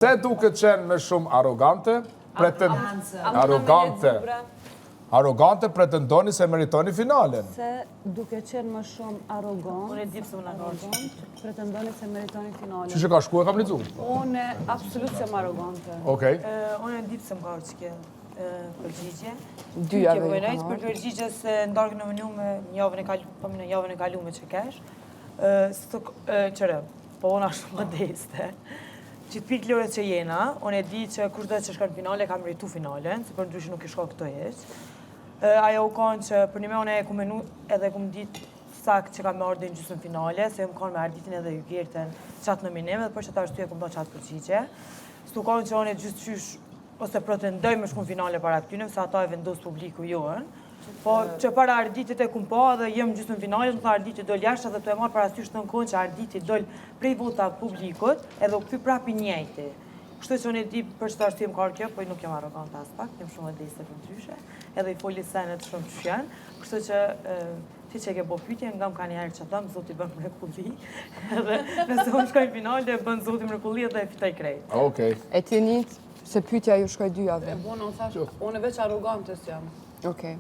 Se duke qenë me shumë arrogante pretendoni se meritoni finalen. Se duke qenë më shumë arrogant, Unë e di pse unë arrogant. pretendoni se meritoni finalen. Që ka shku e kam lizu? Unë absolut jam arrogante. Okej. Unë e di pse më ka që përgjigje. Dyja Ke dhe vënajt për përgjigje se ndarkë në mënu me javën e kalume që kesh. Qërë, po unë ashtë modeste. Që të pikë lore që jena, unë e di që kush do që shka në finale, kam rritu finalen, se për ndryshë nuk i shko këto heq. Ajo u kanë që për një me unë e ku menu edhe ku më ditë sakt që kam me ardhe në gjysë në finale, se më kanë me arditin edhe ju gjerten qatë nominime, dhe për që ta është ku më do qatë përgjigje. Stu kanë që unë e gjysë qysh, ose pretendoj me shku në finale para këtyne, se ata e vendosë publiku joën. Po që para arditit e kum pa dhe jem gjysë në finale, më tha arditit dol jashtë dhe të e marë parasysh të në konë që arditit dol prej vota publikut edhe u këthy prapi njejti. Kështu që unë e di për që të ashtu jem karë kjo, po nuk jem arrogant as pak, jem shumë modeste për ndryshe, edhe i foli senet shumë që janë. Kështu që ti që ke bo pytje, nga më ka njerë që thamë, zoti bën mrekulli, edhe nëse unë shkoj në finale, bën zoti mrekulli edhe e fitaj krejt. Okej. E ti njët se pyetja ju shkoj dyjave. Unë thash, unë veç arrogantes jam. Okej.